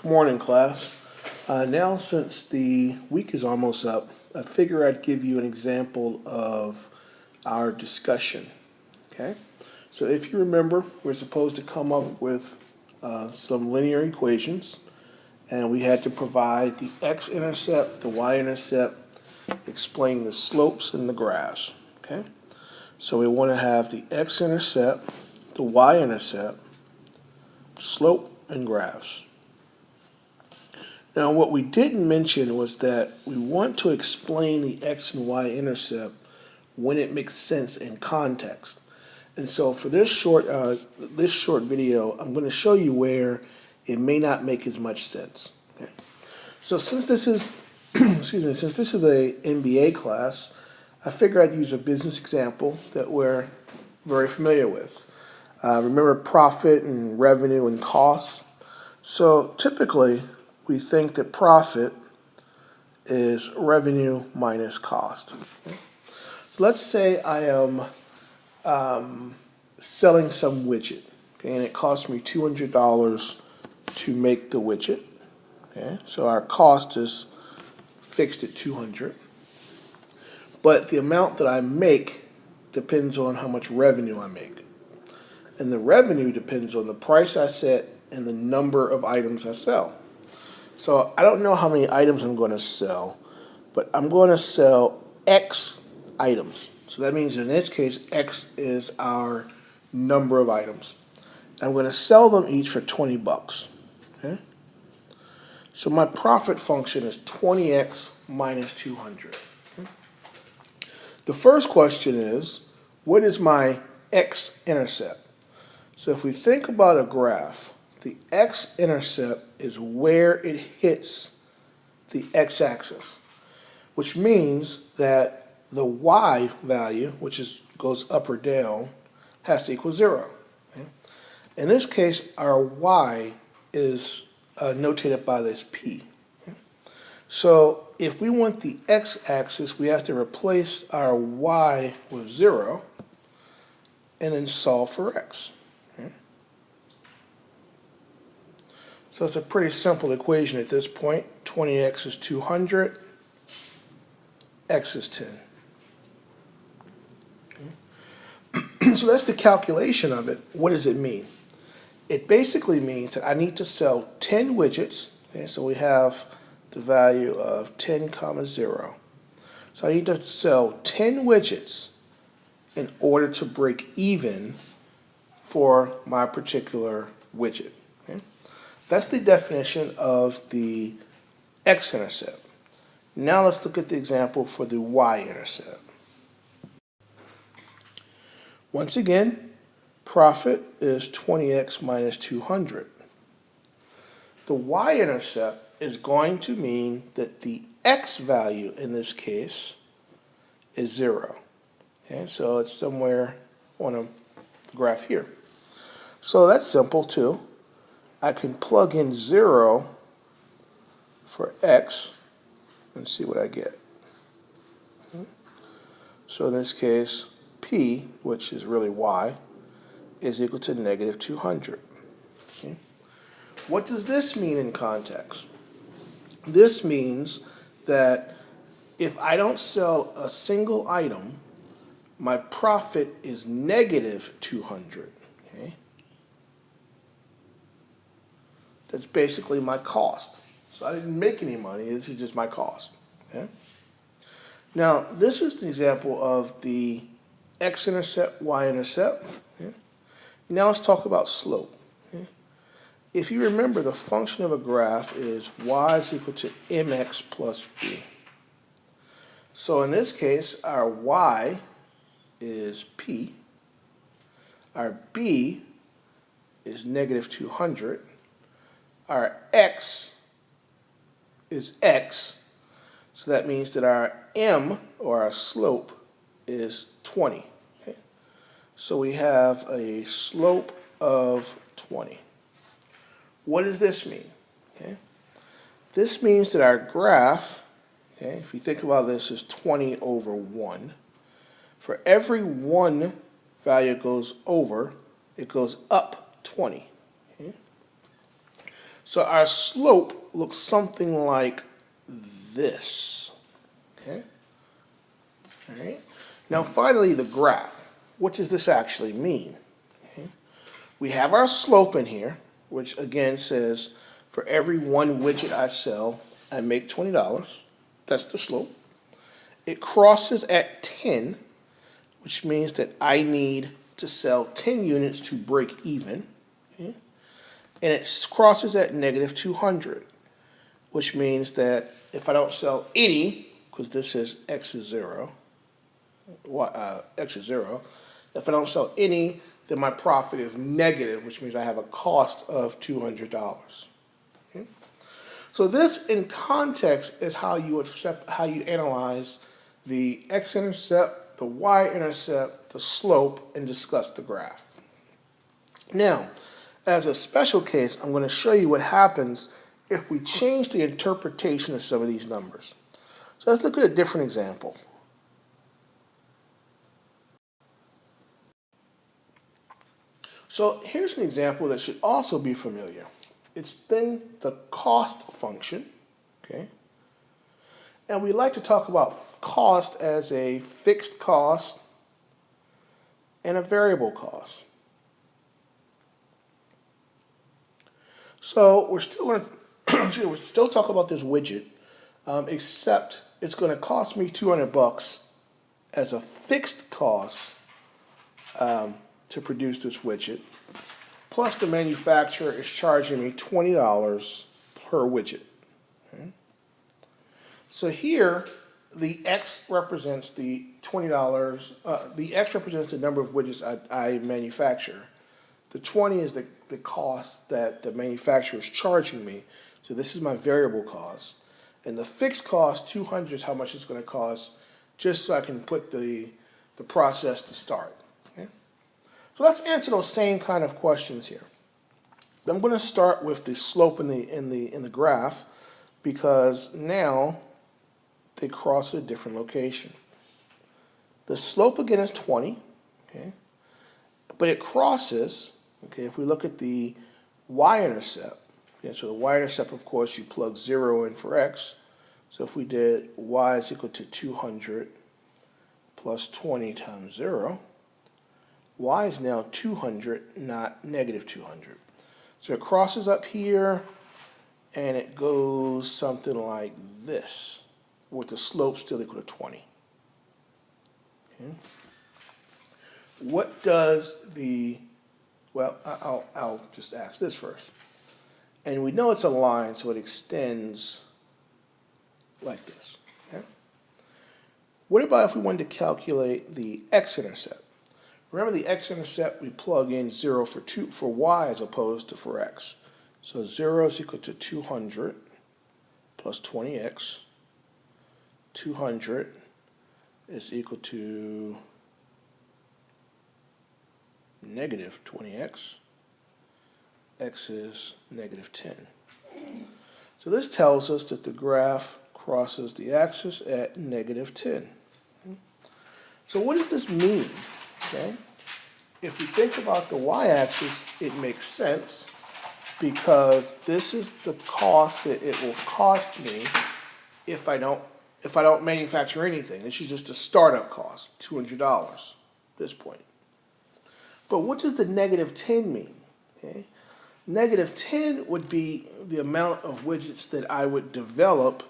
Good morning, class. Now, since the week is almost up, I figure I'd give you an example of our discussion. Okay? So, if you remember, we're supposed to come up with some linear equations, and we had to provide the x-intercept, the y-intercept, explain the slopes and the graphs. Okay? So, we want to have the x-intercept, the y-intercept, slope, and graphs. Now, what we didn't mention was that we want to explain the x and y intercept when it makes sense in context. And so for this short video, I'm going to show you where it may not make as much sense. Okay? So since this is since this is a MBA class, I figure I'd use a business example that we're very familiar with. Remember profit and revenue and costs? So typically, we think that profit is revenue minus cost. Okay? So let's say I am selling some widget, okay, and it costs me $200 to make the widget. Okay? So our cost is fixed at $200, but the amount that I make depends on how much revenue I make. And the revenue depends on the price I set and the number of items I sell. So I don't know how many items I'm going to sell, but I'm going to sell X items. So that means in this case, X is our number of items. I'm going to sell them each for 20 bucks. Okay? So my profit function is 20X minus 200. Okay? The first question is, what is my x-intercept? So if we think about a graph, the x-intercept is where it hits the x-axis, which means that the y value, which goes up or down, has to equal 0. Okay? In this case, our y is notated by this p. Okay? So if we want the x-axis, we have to replace our y with 0 and then solve for x. Okay? So it's a pretty simple equation at this point. 20x is 200, x is 10. Okay. So that's the calculation of it. What does it mean? It basically means that I need to sell 10 widgets. Okay, so we have the value of 10, 0. So I need to sell 10 widgets in order to break even for my particular widget. Okay? That's the definition of the x-intercept. Now let's look at the example for the y-intercept. Once again, profit is 20x minus 200. The y-intercept is going to mean that the x value in this case is 0. Okay, so it's somewhere on the graph here. So that's simple too. I can plug in 0 for x and see what I get. So in this case, p, which is really y, is equal to negative 200. Okay. What does this mean in context? This means that if I don't sell a single item, my profit is negative 200. Okay? That's basically my cost. So I didn't make any money, this is just my cost. Okay? Now, this is the example of the x-intercept, y-intercept. Okay? Now let's talk about slope. Okay? If you remember, the function of a graph is y is equal to mx plus b. So in this case, our y is p, our b is negative 200, our x is x, so that means that our m, or our slope, is 20. Okay? So we have a slope of 20. What does this mean? Okay? This means that our graph, okay, if you think about this, is 20 over 1. For every one value goes over, it goes up 20. Okay? So our slope looks something like this. Okay? All right. Now finally the graph. What does this actually mean? Okay. We have our slope in here, which again says for every one widget I sell, I make $20. That's the slope. It crosses at 10, which means that I need to sell 10 units to break even. Okay. And it crosses at negative 200, which means that if I don't sell any, because this is x is 0, x is 0, if I don't sell any, then my profit is negative, which means I have a cost of $200. Okay? So this, in context, is how you would analyze the x-intercept, the y-intercept, the slope, and discuss the graph. Now, as a special case, I'm going to show you what happens if we change the interpretation of some of these numbers. So let's look at a different example. So here's an example that should also be familiar. It's then the cost function, okay? And we like to talk about cost as a fixed cost and a variable cost. So we're still talking about this widget, except it's going to cost me $200 as a fixed cost to produce this widget, plus the manufacturer is charging me $20 per widget. Okay? So here, the X represents the $20, the X represents the number of widgets I manufacture. The 20 is the cost that the manufacturer is charging me. So this is my variable cost. And the fixed cost, 200, is how much it's going to cost, just so I can put the process to start. Okay? So let's answer those same kind of questions here. I'm going to start with the slope in the graph, because now they cross at a different location. The slope again is 20, okay? But it crosses, okay, if we look at the y-intercept, okay, so the y-intercept, of course, you plug 0 in for x. So if we did y is equal to 200 plus 20 times 0, y is now 200, not negative 200. So it crosses up here, and it goes something like this, with the slope still equal to 20. Okay. What does well, I'll just ask this first. And we know it's a line, so it extends like this. Okay? What about if we wanted to calculate the x-intercept? Remember the x-intercept, we plug in 0 for y as opposed to for x. So 0 is equal to 200 plus 20x. 200 is equal to negative 20x. X is negative 10. So this tells us that the graph crosses the axis at negative 10. So what does this mean? Okay? If we think about the y-axis, it makes sense, because this is the cost that it will cost me if I don't manufacture anything. This is just a startup cost, $200 at this point. But what does the negative 10 mean? Okay? Negative 10 would be the amount of widgets that I would develop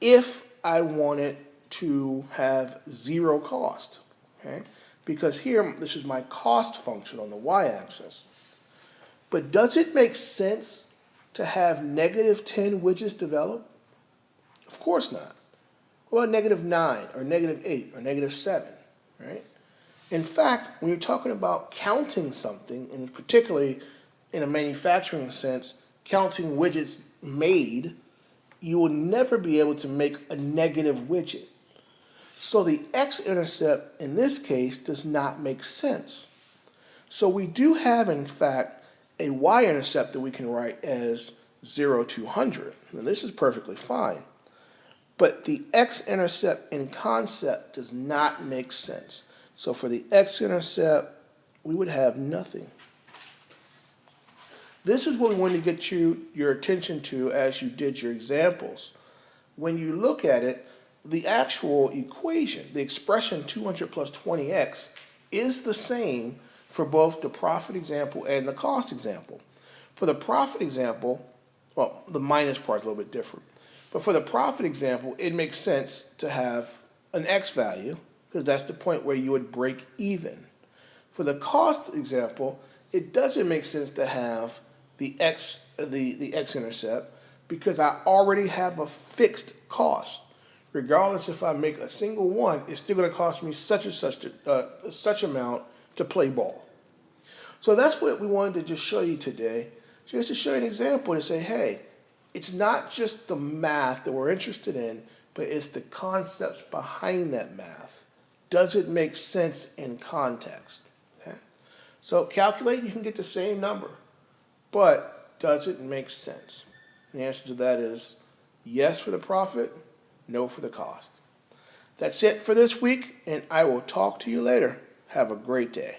if I wanted to have 0 cost. Okay? Because here, this is my cost function on the y-axis. But does it make sense to have negative 10 widgets developed? Of course not. What about negative 9 or negative 8 or negative 7, right? In fact, when you're talking about counting something, and particularly in a manufacturing sense, counting widgets made, you will never be able to make a negative widget. So the x-intercept in this case does not make sense. So we do have, in fact, a y-intercept that we can write as 0 to 100. And this is perfectly fine. But the x-intercept in concept does not make sense. So for the x-intercept, we would have nothing. This is what we want to get your attention to as you did your examples. When you look at it, the actual equation, the expression 200 plus 20x, is the same for both the profit example and the cost example. For the profit example, well, the minus part is a little bit different. But for the profit example, it makes sense to have an x value, because that's the point where you would break even. For the cost example, it doesn't make sense to have the x-intercept, because I already have a fixed cost. Regardless if I make a single one, it's still going to cost me such and such amount to play ball. So that's what we wanted to just show you today, just to show you an example to say, hey, it's not just the math that we're interested in, but it's the concepts behind that math. Does it make sense in context? Okay? So calculate, you can get the same number, but does it make sense? The answer to that is yes for the profit, no for the cost. That's it for this week, and I will talk to you later. Have a great day.